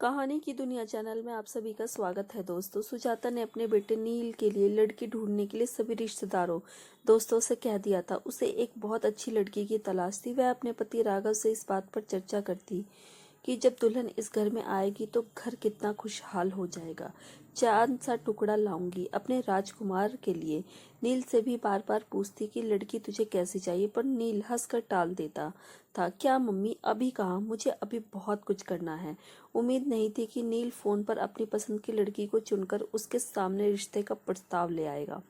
कहानी की दुनिया चैनल में आप सभी का स्वागत है। दोस्तों, सुजाता ने अपने बेटे नील के लिए लड़की ढूंढने के लिए सभी रिश्तेदारों दोस्तों से कह दिया था। उसे एक बहुत अच्छी लड़की की तलाश थी। वह अपने पति राघव से इस बात पर चर्चा करती कि जब दुल्हन इस घर में आएगी तो घर कितना खुशहाल हो जाएगा। चांद सा टुकड़ा लाऊंगी अपने राजकुमार के लिए। नील से भी बार बार पूछती कि लड़की तुझे कैसी चाहिए, पर नील हंसकर टाल देता था। क्या मम्मी, अभी कहाँ, मुझे अभी बहुत कुछ करना है। उम्मीद नहीं थी कि नील फोन पर अपनी पसंद की लड़की को चुनकर उसके सामने रिश्ते का प्रस्ताव ले आएगा।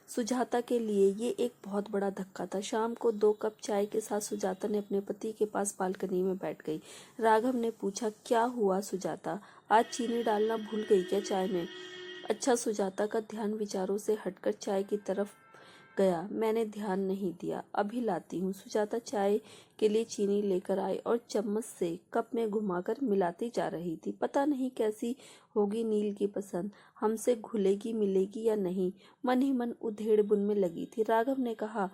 सुजाता के लिए ये एक बहुत बड़ा धक्का था। शाम को 2 कप चाय के साथ सुजाता ने अपने पति के पास बालकनी में बैठ गई। राघव ने पूछा, क्या हुआ सुजाता, आज चीनी डालना भूल गई क्या चाय में? अच्छा। सुजाता का ध्यान विचारों से हटकर चाय की तरफ गया। मैंने ध्यान नहीं दिया, अभी लाती हूँ। सुजाता चाय के लिए चीनी लेकर आई और चम्मच से कप में घुमाकर मिलाती जा रही थी। पता नहीं कैसी होगी नील की पसंद, हमसे घुलेगी मिलेगी या नहीं, मन ही मन उधेड़-बुन में लगी थी। राघव ने कहा,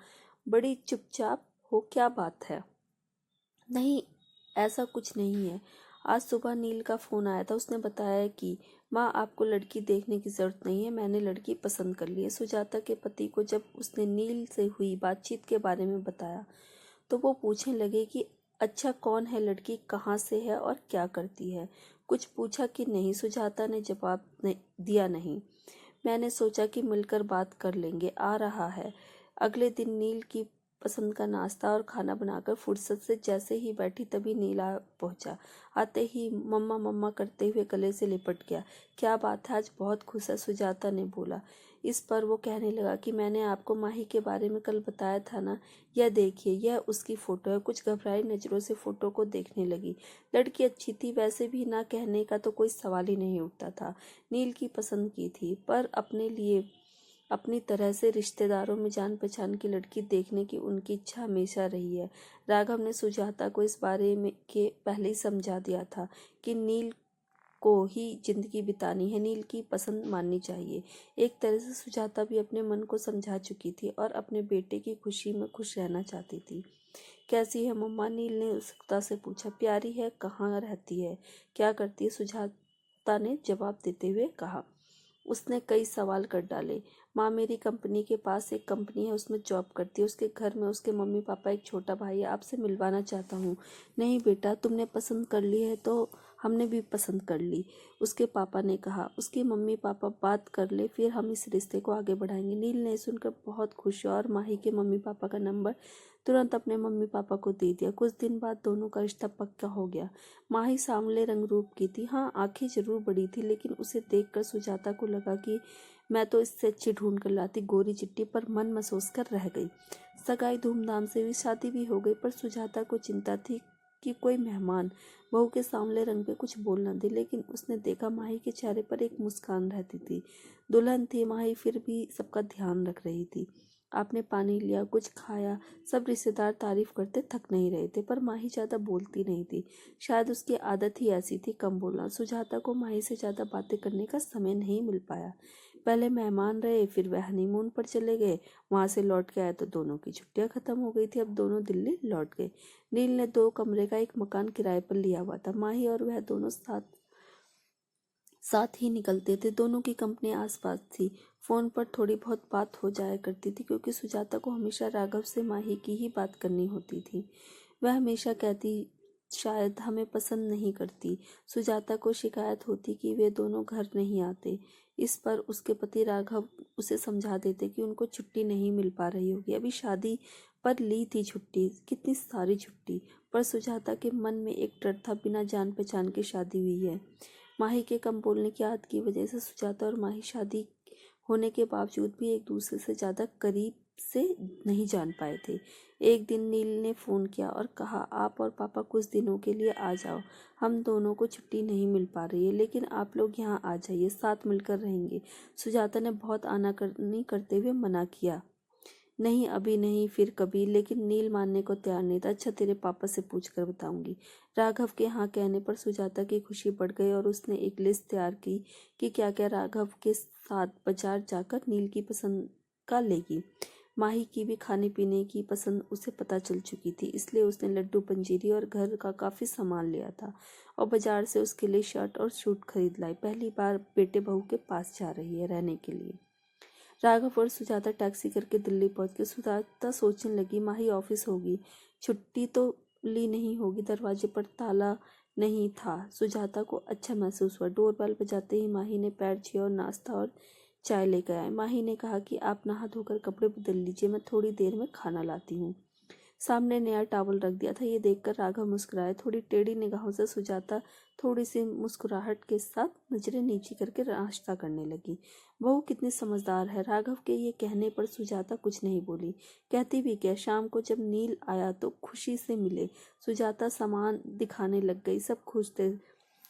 बड़ी चुपचाप हो, क्या बात है? नहीं, ऐसा कुछ नहीं है। आज सुबह नील का फोन आया था। उसने बताया कि माँ, आपको लड़की देखने की जरूरत नहीं है, मैंने लड़की पसंद कर ली है। सुजाता के पति को जब उसने नील से हुई बातचीत के बारे में बताया तो वो पूछने लगे कि अच्छा, कौन है लड़की, कहाँ से है और क्या करती है? कुछ पूछा कि नहीं? सुजाता ने जवाब दिया नहीं। मैंने सोचा कि मिलकर बात कर लेंगे, आ रहा है। अगले दिन नील की पसंद का नाश्ता और खाना बनाकर फुर्सत से जैसे ही बैठी तभी नील आ पहुंचा। आते ही मम्मा मम्मा करते हुए गले से लिपट गया। क्या बात है, आज बहुत खुश है? सुजाता ने बोला। इस पर वो कहने लगा कि मैंने आपको माही के बारे में कल बताया था ना, यह देखिए, यह उसकी फोटो है। कुछ घबराई नजरों से फोटो को देखने लगी। लड़की अच्छी थी, वैसे भी ना कहने का तो कोई सवाल ही नहीं उठता था। नील की पसंद की थी, पर अपने लिए अपनी तरह से रिश्तेदारों में जान पहचान की लड़की देखने की उनकी इच्छा हमेशा रही है। राघव ने सुजाता को इस बारे में के पहले ही समझा दिया था कि नील को ही जिंदगी बितानी है, नील की पसंद माननी चाहिए। एक तरह से सुजाता भी अपने मन को समझा चुकी थी और अपने बेटे की खुशी में खुश रहना चाहती थी। कैसी है मम्मा? नील ने उत्सुकता से पूछा। प्यारी है, कहाँ रहती है, क्या करती है? सुजाता ने जवाब देते हुए कहा। उसने कई सवाल कर डाले। माँ, मेरी कंपनी के पास एक कंपनी है, उसमें जॉब करती है। उसके घर में उसके मम्मी पापा, एक छोटा भाई है। आपसे मिलवाना चाहता हूँ। नहीं बेटा, तुमने पसंद कर ली है तो हमने भी पसंद कर ली, उसके पापा ने कहा। उसके मम्मी पापा बात कर ले, फिर हम इस रिश्ते को आगे बढ़ाएंगे। नील ने सुनकर बहुत खुश हुआ और माही के मम्मी पापा का नंबर तुरंत अपने मम्मी पापा को दे दिया। कुछ दिन बाद दोनों का रिश्ता पक्का हो गया। माही सांवले रंग रूप की थी। हाँ, आंखें जरूर बड़ी थी, लेकिन उसे देखकर सुजाता को लगा कि मैं तो इससे अच्छी ढूंढ कर लाती। गोरी चिट्टी, पर मन महसूस कर रह गई। सगाई धूमधाम से हुई, शादी भी हो गई, पर सुजाता को चिंता थी कि कोई मेहमान बहू के सांवले रंग पे कुछ बोल न दे। लेकिन उसने देखा माही के चेहरे पर एक मुस्कान रहती थी। दुल्हन थी माही, फिर भी सबका ध्यान रख रही थी। आपने पानी लिया, कुछ खाया? सब रिश्तेदार तारीफ करते थक नहीं रहे थे, पर माही ज्यादा बोलती नहीं थी। शायद उसकी आदत ही ऐसी थी, कम बोलना। सुजाता को माही से ज्यादा बातें करने का समय नहीं मिल पाया। पहले मेहमान रहे, फिर वह हनीमून पर चले गए। वहां से लौट के आए तो दोनों की छुट्टियां खत्म हो गई थी। अब दोनों दिल्ली लौट गए। नील ने 2 कमरे का एक मकान किराए पर लिया हुआ था। माही और वह दोनों साथ ही निकलते थे। दोनों की कंपनी आसपास थी। फोन पर थोड़ी बहुत बात हो जाया करती थी, क्योंकि सुजाता को हमेशा राघव से माही की ही बात करनी होती थी। वह हमेशा कहती, शायद हमें पसंद नहीं करती। सुजाता को शिकायत होती कि वे दोनों घर नहीं आते। इस पर उसके पति राघव उसे समझा देते कि उनको छुट्टी नहीं मिल पा रही होगी। अभी शादी पर ली थी छुट्टी, कितनी सारी छुट्टी। पर सुजाता के मन में एक डर था, बिना जान पहचान की शादी हुई है। माही के कम बोलने की आदत की वजह से सुजाता और माही शादी होने के बावजूद भी एक दूसरे से ज्यादा करीब से नहीं जान पाए थे। एक दिन नील ने फोन किया और कहा, आप और पापा कुछ दिनों के लिए आ जाओ। हम दोनों को छुट्टी नहीं मिल पा रही है, लेकिन आप लोग यहाँ आ जाइए, साथ मिलकर रहेंगे। सुजाता ने बहुत आनाकानी करते हुए मना किया। नहीं, अभी नहीं, फिर कभी। लेकिन नील मानने को तैयार नहीं था। अच्छा, तेरे पापा से पूछकर बताऊंगी। राघव के हाँ कहने पर सुजाता की खुशी बढ़ गई और उसने एक लिस्ट तैयार की कि क्या क्या राघव के साथ बाजार जाकर नील की पसंद का लेगी। माही की भी खाने पीने की पसंद उसे पता चल चुकी थी, इसलिए उसने लड्डू, पंजीरी और घर का काफ़ी सामान लिया था और बाजार से उसके लिए शर्ट और सूट खरीद लाई। पहली बार बेटे बहू के पास जा रही है रहने के लिए। राघव और सुजाता टैक्सी करके दिल्ली पहुंच गए। सुजाता सोचने लगी, माही ऑफिस होगी, छुट्टी तो ली नहीं होगी। दरवाजे पर ताला नहीं था। सुजाता को अच्छा महसूस हुआ। डोरबेल बजाते ही माही ने पैर छुआ और नाश्ता और चाय लेकर आए। माही ने कहा कि आप नहा धोकर कपड़े बदल लीजिए, मैं थोड़ी देर में खाना लाती हूँ। सामने नया टॉवल रख दिया था। ये देखकर राघव मुस्कुराए। थोड़ी टेढ़ी निगाहों से सुजाता थोड़ी सी मुस्कुराहट के साथ नजरें नीची करके नाश्ता करने लगी। बहू कितनी समझदार है। राघव के ये कहने पर सुजाता कुछ नहीं बोली। कहती भी क्या, शाम को जब नील आया तो खुशी से मिले। सुजाता सामान दिखाने लग गई। सब खुश थे।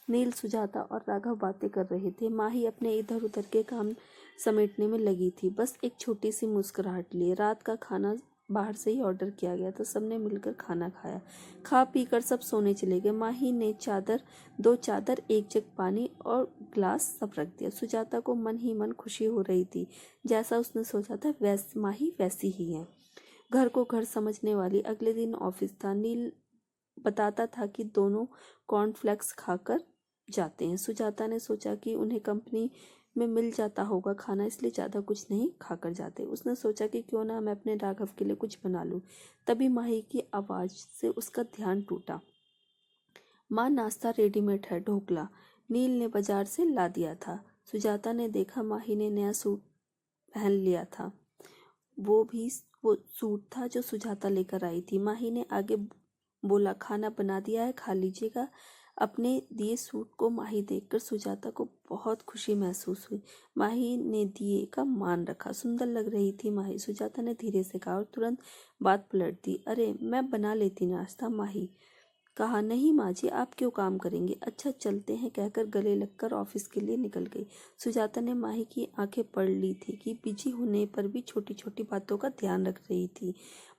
नील, सुजाता और राघव बातें कर रहे थे। माही अपने इधर उधर के काम समेटने में लगी थी, बस एक छोटी सी मुस्कुराहट लिए। रात का खाना बाहर से ही ऑर्डर किया गया तो सबने मिलकर खाना खाया। खा पी कर सब सोने चले गए। माही ने दो चादर, एक जग पानी और ग्लास सब रख दिया। सुजाता को मन ही मन खुशी हो रही थी। जैसा उसने सोचा था माही वैसी ही है, घर को घर समझने वाली। अगले दिन ऑफिस था। नील बताता था कि दोनों कॉर्नफ्लेक्स खाकर जाते हैं। सुजाता ने सोचा कि उन्हें कंपनी में मिल जाता होगा खाना, इसलिए ज़्यादा कुछ नहीं खाकर जाते। उसने सोचा कि क्यों ना मैं अपने राघव के लिए कुछ बना लूं। तभी माही की आवाज़ से उसका ध्यान टूटा। माँ, नाश्ता रेडीमेड है, ढोकला नील ने बाजार से ला दिया था। सुजाता ने देखा माही ने नया सूट पहन लिया था। वो सूट था जो सुजाता लेकर आई थी। माही ने आगे बोला, खाना बना दिया है, खा लीजिएगा। अपने दिए सूट को माही देखकर सुजाता को बहुत खुशी महसूस हुई। माही ने दिए का मान रखा। सुंदर लग रही थी माही। सुजाता ने धीरे से कहा और तुरंत बात पलट दी। अरे मैं बना लेती नाश्ता। माही कहा, नहीं माँ जी, आप क्यों काम करेंगे, अच्छा चलते हैं, कहकर गले लगकर ऑफिस के लिए निकल गई। सुजाता ने माही की आंखें पढ़ ली थी कि बिजी होने पर भी छोटी छोटी बातों का ध्यान रख रही थी।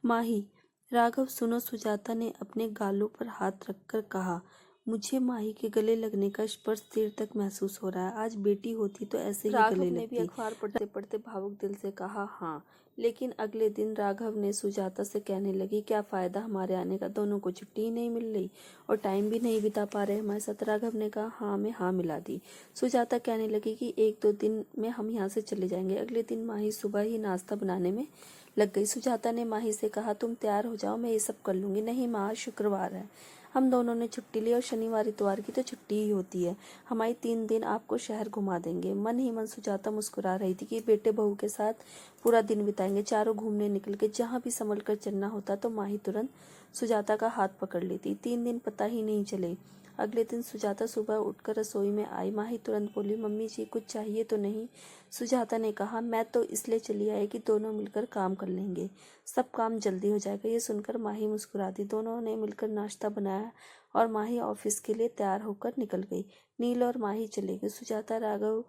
माही, राघव सुनो, सुजाता ने अपने गालों पर हाथ रखकर कहा। मुझे माही के गले लगने का स्पर्श देर तक महसूस हो रहा है। आज बेटी होती तो ऐसे ही गले लगती। ने भी अखबार पढ़ते पढ़ते भावुक दिल से कहा, हाँ। लेकिन अगले दिन राघव ने सुजाता से कहने लगी, क्या फायदा हमारे आने का, दोनों को छुट्टी ही नहीं मिल रही और टाइम भी नहीं बिता पा रहे हमारे साथ। राघव ने कहा, हाँ में हाँ मिला दी। सुजाता कहने लगी कि 1-2 दिन में हम यहाँ से चले जाएंगे। अगले दिन माही सुबह ही नाश्ता बनाने में लग गई। सुजाता ने माही से कहा, तुम तैयार हो जाओ, मैं ये सब कर लूंगी। नहीं माँ, आज शुक्रवार है, हम दोनों ने छुट्टी ली और शनिवार इतवार की तो छुट्टी ही होती है। हमारी 3 दिन आपको शहर घुमा देंगे। मन ही मन सुजाता मुस्कुरा रही थी कि बेटे बहू के साथ पूरा दिन बिताएंगे। चारों घूमने निकल के जहाँ भी संभल कर चलना होता तो माही तुरंत सुजाता का हाथ पकड़ लेती। 3 दिन पता ही नहीं चले। अगले दिन सुजाता सुबह उठकर रसोई में आई। माही तुरंत बोली, मम्मी जी कुछ चाहिए तो नहीं। सुजाता ने कहा, मैं तो इसलिए चली आई कि दोनों मिलकर काम कर लेंगे, सब काम जल्दी हो जाएगा। ये सुनकर माही मुस्कुरा दी। दोनों ने मिलकर नाश्ता बनाया और माही ऑफिस के लिए तैयार होकर निकल गई। नील और माही चले गए। सुजाता राघव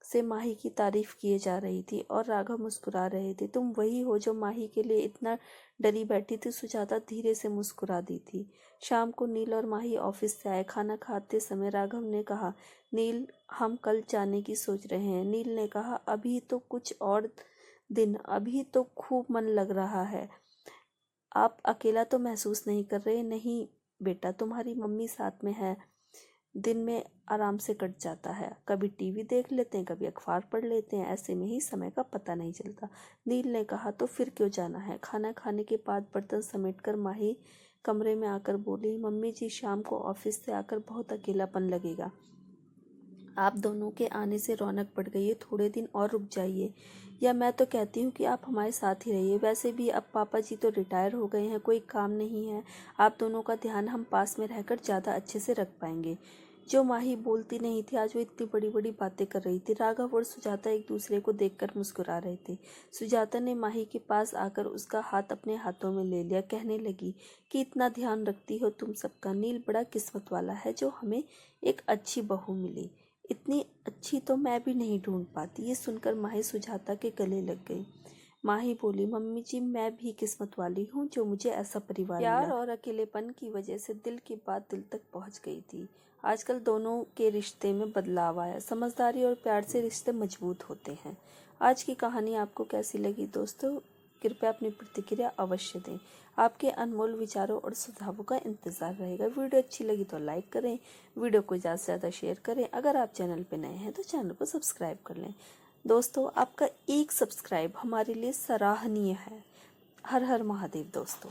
से माही की तारीफ किए जा रही थी और राघव मुस्कुरा रहे थे। तुम वही हो जो माही के लिए इतना डरी बैठी थी। सुजाता धीरे से मुस्कुरा दी थी। शाम को नील और माही ऑफिस से आए। खाना खाते समय राघव ने कहा, नील हम कल जाने की सोच रहे हैं। नील ने कहा, अभी तो कुछ और दिन, अभी तो खूब मन लग रहा है। आप अकेला तो महसूस नहीं कर रहे? नहीं बेटा, तुम्हारी मम्मी साथ में है, दिन में आराम से कट जाता है। कभी टीवी देख लेते हैं, कभी अखबार पढ़ लेते हैं, ऐसे में ही समय का पता नहीं चलता। नील ने कहा, तो फिर क्यों जाना है। खाना खाने के बाद बर्तन समेटकर माही कमरे में आकर बोली, मम्मी जी शाम को ऑफिस से आकर बहुत अकेलापन लगेगा। आप दोनों के आने से रौनक बढ़ गई है, थोड़े दिन और रुक जाइए, या मैं तो कहती हूँ कि आप हमारे साथ ही रहिए। वैसे भी अब पापा जी तो रिटायर हो गए हैं, कोई काम नहीं है। आप दोनों का ध्यान हम पास में रहकर ज़्यादा अच्छे से रख पाएंगे। जो माही बोलती नहीं थी, आज वो इतनी बड़ी बड़ी बातें कर रही थी। राघव और सुजाता एक दूसरे को देखकर मुस्कुरा रहे थे। सुजाता ने माही के पास आकर उसका हाथ अपने हाथों में ले लिया। कहने लगी कि इतना ध्यान रखती हो तुम सबका। नील बड़ा किस्मत वाला है जो हमें एक अच्छी बहू मिली। इतनी अच्छी तो मैं भी नहीं ढूंढ पाती। ये सुनकर माही सुजाता के गले लग गई। माही बोली, मम्मी जी मैं भी किस्मत वाली हूँ जो मुझे ऐसा परिवार मिला। प्यार और अकेलेपन की वजह से दिल की बात दिल तक पहुँच गई थी। आजकल दोनों के रिश्ते में बदलाव आया। समझदारी और प्यार से रिश्ते मजबूत होते हैं। आज की कहानी आपको कैसी लगी दोस्तों? कृपया अपनी प्रतिक्रिया अवश्य दें। आपके अनमोल विचारों और सुझावों का इंतजार रहेगा। वीडियो अच्छी लगी तो लाइक करें, वीडियो को ज़्यादा से ज़्यादा शेयर करें। अगर आप चैनल पर नए हैं तो चैनल को सब्सक्राइब कर लें। दोस्तों, आपका एक सब्सक्राइब हमारे लिए सराहनीय है। हर हर महादेव दोस्तों।